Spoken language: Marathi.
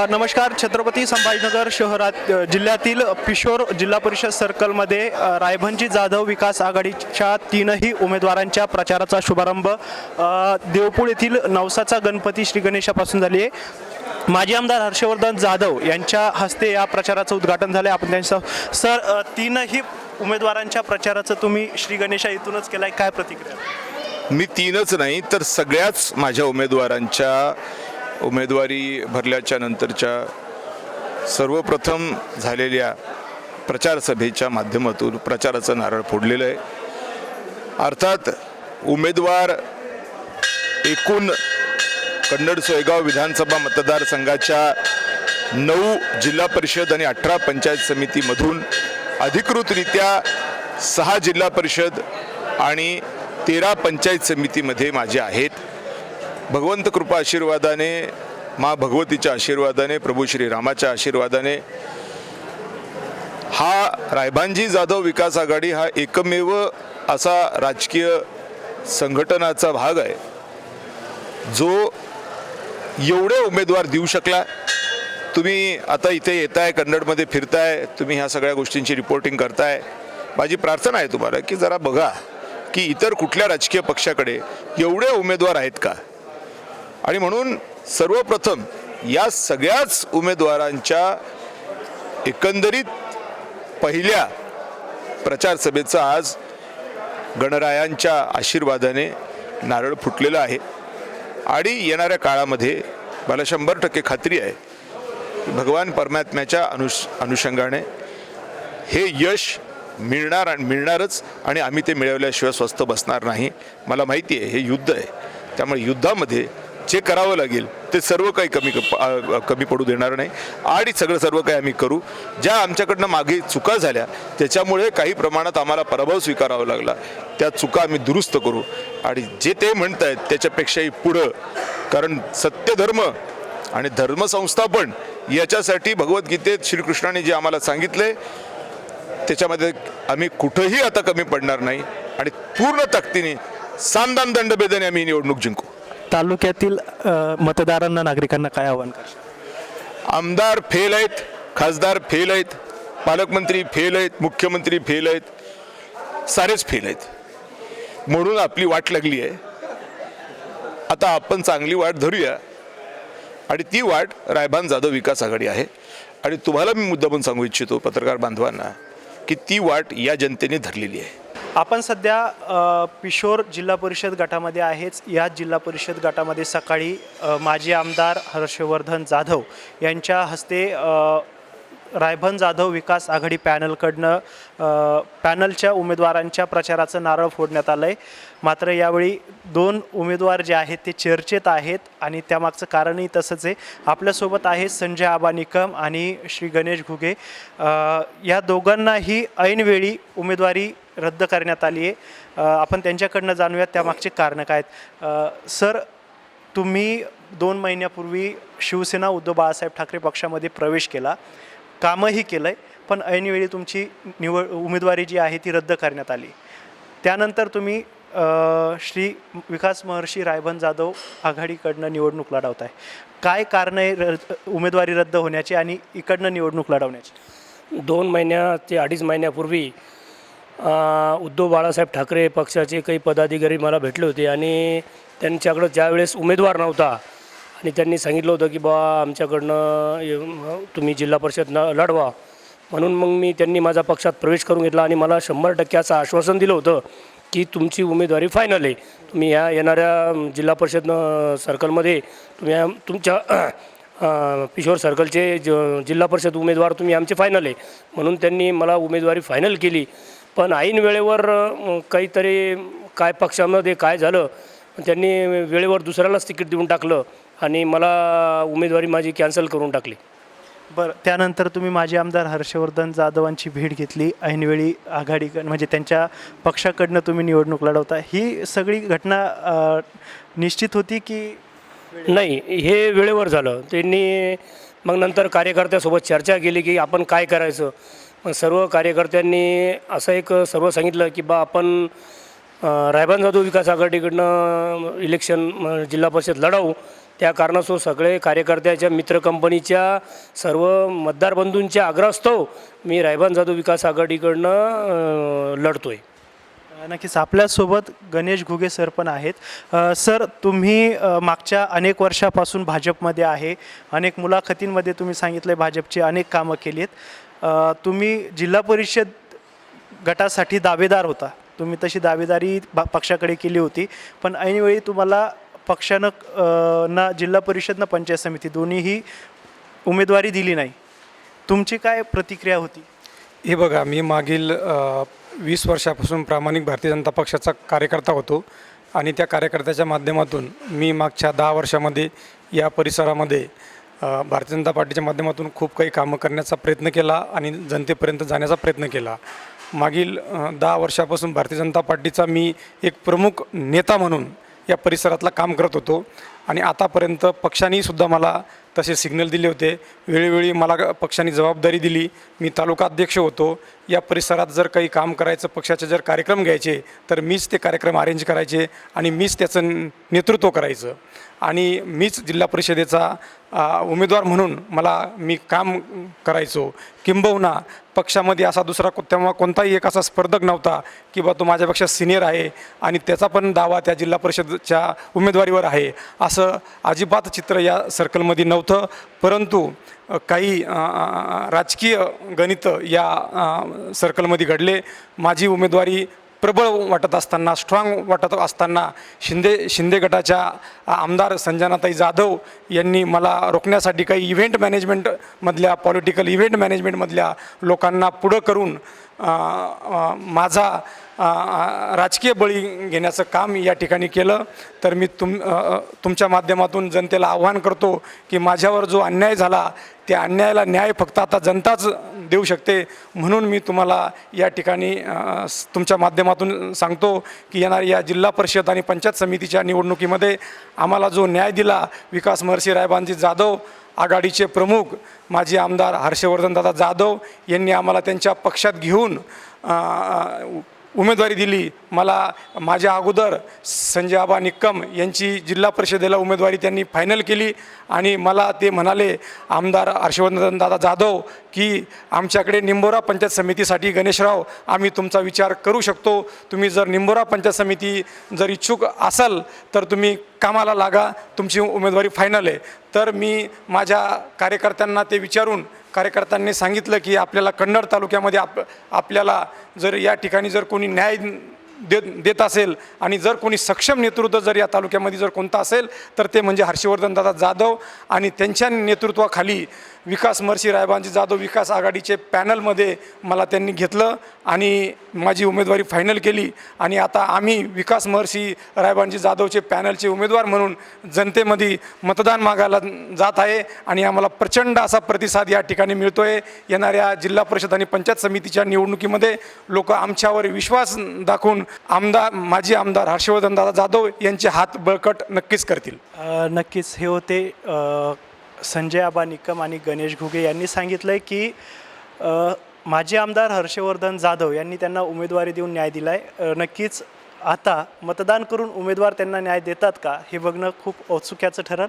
नमस्कार. छत्रपती संभाजीनगर शहरात जिल्ह्यातील पिशोर जिल्हा परिषद सर्कलमध्ये रायभंजी जाधव विकास आघाडीच्या तीनही उमेदवारांच्या प्रचाराचा शुभारंभ देवपूळ येथील नवसाचा गणपती श्री गणेशापासून झाली आहे. माजी आमदार हर्षवर्धन जाधव यांच्या हस्ते या प्रचाराचं उद्घाटन झालं. आपण त्यांचं सर, तीनही उमेदवारांच्या प्रचाराचं तुम्ही श्री गणेशा इथूनच केलं आहे, काय प्रतिक्रिया? मी तीनच नाही तर सगळ्याच माझ्या उमेदवारांच्या उमेदवारी भरल्याच्या नंतरच्या सर्वप्रथम झालेल्या प्रचार सभेच्या माध्यमातून प्रचाराचं नारळ फोडलेलं आहे. अर्थात उमेदवार एकूण कन्नड सोयगाव विधानसभा मतदारसंघाच्या 9 जिल्हा परिषद आणि 18 पंचायत समितीमधून अधिकृतरित्या 6 जिल्हा परिषद आणि 13 पंचायत समितीमध्ये माझे आहेत. भगवंत कृपा आशीर्वादाने, माँ भगवतीच्या आशीर्वादाने, प्रभू श्रीरामाच्या आशीर्वादाने हा रायभांजी जाधव विकास आघाडी हा एकमेव असा राजकीय संघटनाचा भाग आहे जो एवढे उमेदवार देऊ शकला. तुम्ही आता इथे येताय, कन्नडमध्ये फिरताय, तुम्ही ह्या सगळ्या गोष्टींची रिपोर्टिंग करताय. माझी प्रार्थना आहे तुम्हाला की जरा बघा की इतर कुठल्या राजकीय पक्षाकडे एवढे उमेदवार आहेत का. आणि म्हणून सर्वप्रथम या सगळ्याच उमेदवारांच्या एकंदरीत पहिल्या प्रचार सभेचा आज गणरायांच्या आशीर्वादाने नारळ फुटलेलं आहे. आणि येणाऱ्या काळामध्ये मला 100% खात्री आहे भगवान परमात्म्याच्या अनुषंगाने हे यश मिळणार आणि मिळणारच, आणि आम्ही ते मिळवल्याशिवाय स्वस्थ बसणार नाही. मला माहिती आहे हे युद्ध आहे, त्यामुळे युद्धामध्ये जे करावं लागेल ते सर्व काही कमी पडू देणार नाही आणि सर्व काही आम्ही करू. ज्या आमच्याकडनं मागे चुका झाल्या त्याच्यामुळे काही प्रमाणात आम्हाला पराभव स्वीकारावा लागला, त्या चुका आम्ही दुरुस्त करू. आणि जे ते म्हणत आहेत त्याच्यापेक्षाही पुढं, कारण सत्यधर्म आणि धर्मसंस्थापन याच्यासाठी भगवद्गीतेत श्रीकृष्णाने जे आम्हाला सांगितले त्याच्यामध्ये आम्ही कुठंही आता कमी पडणार नाही आणि पूर्ण ताकदीने सामदान दंडभेदाने आम्ही निवडणूक जिंकू. तालुक्यातील मतदारांना, नागरिकांना काय आव्हान करणार? आमदार फेल आहेत, खासदार फेल आहेत, पालकमंत्री फेल आहेत, मुख्यमंत्री फेल आहेत, सारेच फेल आहेत. म्हणून आपली वाट लागली आहे. आता आपण चांगली वाट धरूया आणि ती वाट रायभान जाधव विकास आघाडी आहे. आणि तुम्हाला मी मुद्दामून सांगू इच्छितो पत्रकार बांधवांना की ती वाट या जनतेने धरलेली आहे. आपण सध्या पिशोर जिल्हा परिषद गटामध्ये आहेच. या जिल्हा परिषद गटामध्ये सकाळी माजी आमदार हर्षवर्धन जाधव यांच्या हस्ते रायभंज जाधव विकास आघाडी पॅनलच्या उमेदवारांच्या प्रचाराचं नारळ फोडण्यात आलं आहे. मात्र यावेळी 2 उमेदवार जे आहेत ते चर्चेत आहेत आणि त्यामागचं कारणही तसंच आहे. आपल्यासोबत आहे संजय आबा निकम आणि श्री गणेश घुगे. या दोघांनाही ऐनवेळी उमेदवारी रद्द करण्यात आली आहे. आपण त्यांच्याकडनं जाणूयात त्यामागचे कारणं काय आहेत. सर, तुम्ही 2 महिन्यापूर्वी शिवसेना उद्धव बाळासाहेब ठाकरे पक्षामध्ये प्रवेश केला, कामही केलं आहे, पण ऐनवेळी तुमची उमेदवारी जी आहे ती रद्द करण्यात आली. त्यानंतर तुम्ही श्री विकास महर्षी रायभंज जाधव आघाडीकडनं निवडणूक लढवत आहे. काय कारण आहे उमेदवारी रद्द होण्याची आणि इकडनं निवडणूक लढवण्याची? 2 महिन्या ते 2.5 महिन्यापूर्वी उद्धव बाळासाहेब ठाकरे पक्षाचे काही पदाधिकारी मला भेटले होते आणि त्यांच्याकडं ज्यावेळेस उमेदवार नव्हता आणि त्यांनी सांगितलं होतं की बा आमच्याकडनं तुम्ही जिल्हा परिषद लढवा, म्हणून मग त्यांनी माझा पक्षात प्रवेश करून घेतला आणि मला 100% असं आश्वासन दिलं होतं की तुमची उमेदवारी फायनल आहे. तुम्ही ह्या येणाऱ्या जिल्हा परिषद सर्कलमध्ये तुम्ही तुमच्या पिशोर सर्कलचे जिल्हा परिषद उमेदवार तुम्ही आमचे फायनल आहे, म्हणून त्यांनी मला उमेदवारी फायनल केली. पण ऐन वेळेवर काहीतरी काय पक्षामध्ये काय झालं, त्यांनी वेळेवर दुसऱ्यालाच तिकीट देऊन टाकलं आणि मला उमेदवारी माझी कॅन्सल करून टाकली. बरं, त्यानंतर तुम्ही माजी आमदार हर्षवर्धन जाधवांची भेट घेतली. ऐनवेळी आघाडीकडं म्हणजे त्यांच्या पक्षाकडनं तुम्ही निवडणूक लढवता. ही सगळी घटना निश्चित होती की नाही? हे वेळेवर झालं. त्यांनी मग नंतर कार्यकर्त्यासोबत चर्चा केली की आपण काय करायचं. मग सर्व कार्यकर्त्यांनी असं एक सर्व सांगितलं की बा आपण रायबान जाधव विकास आघाडीकडनं इलेक्शन जिल्हा परिषद लढवू, त्या कारणास्तव सगळे कार्यकर्त्याच्या मित्र कंपनीच्या सर्व मतदार बंधूंच्या आग्रहास्तव मी रायबान जाधव विकास आघाडीकडनं लढतो आहे. नक्कीच आपल्यासोबत गणेश घुगे सर पण आहेत. सर, तुम्ही मागच्या अनेक वर्षापासून भाजपमध्ये आहे. अनेक मुलाखतींमध्ये तुम्ही सांगितले भाजपची अनेक कामं केली आहेत. तुम्ही जिल्हा परिषद गटासाठी दावेदार होता. तुम्ही तशी दावेदारी पक्षाकडे केली होती, पण ऐनवेळी तुम्हाला पक्षानं ना जिल्हा परिषद ना पंचायत समिती दोन्हीही उमेदवारी दिली नाही. तुमची काय प्रतिक्रिया होती? हे बघा, मी मागील 20 वर्षापासून प्रामाणिक भारतीय जनता पक्षाचा कार्यकर्ता होतो आणि त्या कार्यकर्त्याच्या माध्यमातून मी मागच्या 10 वर्षामध्ये या परिसरामध्ये भारतीय जनता पार्टीच्या माध्यमातून खूप काही कामं करण्याचा प्रयत्न केला आणि जनतेपर्यंत जाण्याचा प्रयत्न केला. मागील 10 वर्षापासून भारतीय जनता पार्टीचा मी एक प्रमुख नेता म्हणून या परिसरातला काम करत होतो आणि आतापर्यंत पक्षानेही सुद्धा मला तसे सिग्नल दिले होते. वेळोवेळी मला पक्षाने जबाबदारी दिली. मी तालुका अध्यक्ष होतो. या परिसरात जर काही काम करायचं, पक्षाचे जर कार्यक्रम घ्यायचे तर मीच ते कार्यक्रम अरेंज करायचे आणि मीच त्याचं नेतृत्व करायचं आणि मीच जिल्हा परिषदेचा उमेदवार म्हणून मी काम करायचो. किंबहुना पक्षामध्ये असा दुसरा तेव्हा कोणताही एक असा स्पर्धक नव्हता की बा तो माझ्यापेक्षा सिनियर आहे आणि त्याचा पण दावा त्या जिल्हा परिषदेच्या उमेदवारीवर आहे, असं अजिबात चित्र या सर्कलमध्ये नव्हतं. परंतु काही राजकीय गणित या सर्कलमध्ये घडले. माझी उमेदवारी प्रबळ वाटत असताना, स्ट्रॉंग वाटत असताना शिंदे गटाच्या आमदार संजनाताई जाधव यांनी मला रोखण्यासाठी काही इव्हेंट मॅनेजमेंटमधल्या, पॉलिटिकल इव्हेंट मॅनेजमेंटमधल्या लोकांना पुढं करून माझा राजकीय बळी घेण्याचं काम या ठिकाणी केलं. तर मी तुमच्या माध्यमातून जनतेला आव्हान करतो की माझ्यावर जो अन्याय झाला त्या अन्यायाला न्याय फक्त आता जनताच देऊ शकते. म्हणून मी तुम्हाला या ठिकाणी तुमच्या माध्यमातून सांगतो की येणाऱ्या या जिल्हा परिषद आणि पंचायत समितीच्या निवडणुकीमध्ये आम्हाला जो न्याय दिला, विकास महर्षी रायबानजी जाधव आघाडीचे प्रमुख माजी आमदार हर्षवर्धनदादा जाधव यांनी आम्हाला त्यांच्या पक्षात घेऊन उमेदवारी दिली. मला माझ्या अगोदर संजय आबा निक्कम यांची जिल्हा परिषदेला उमेदवारी त्यांनी फायनल केली आणि मला ते म्हणाले, आमदार हर्षवर्धनदादा जाधव, की आमच्याकडे निंबोरा पंचायत समितीसाठी गणेशराव आम्ही तुमचा विचार करू शकतो. तुम्ही जर निंबोरा पंचायत समिती जर इच्छुक असाल तर तुम्ही कामाला लागा, तुमची उमेदवारी फायनल आहे. तर मी माझ्या कार्यकर्त्यांना ते विचारून कार्यकर्त्यांनी सांगितलं की आपल्याला कन्नड तालुक्यामध्ये आपल्याला जर या ठिकाणी जर कोणी न्याय देत असेल आणि जर कोणी सक्षम नेतृत्व जर या तालुक्यामध्ये जर कोणता असेल तर ते म्हणजे हर्षवर्धनदादा जाधव आणि त्यांच्या नेतृत्वाखाली विकास महर्षी रायबानजी जाधव विकास आघाडीचे पॅनलमध्ये मला त्यांनी घेतलं आणि माझी उमेदवारी फायनल केली. आणि आता आम्ही विकास महर्षी रायबानजी जाधवचे पॅनलचे उमेदवार म्हणून जनतेमध्ये मतदान मागायला जात आहे आणि आम्हाला प्रचंड असा प्रतिसाद या ठिकाणी मिळतो आहे. येणाऱ्या जिल्हा परिषद आणि पंचायत समितीच्या निवडणुकीमध्ये लोक आमच्यावर विश्वास दाखवून माजी आमदार हर्षवर्धनदादा जाधव यांचे हात बळकट नक्कीच करतील. नक्कीच. हे होते संजय आबा निकम आणि गणेश घुगे यांनी सांगितलं की माजी आमदार हर्षवर्धन जाधव यांनी त्यांना उमेदवारी देऊन न्याय दिला आहे. नक्कीच आता मतदान करून उमेदवार त्यांना न्याय देतात का हे बघणं खूप औत्सुक्याचं ठरेल.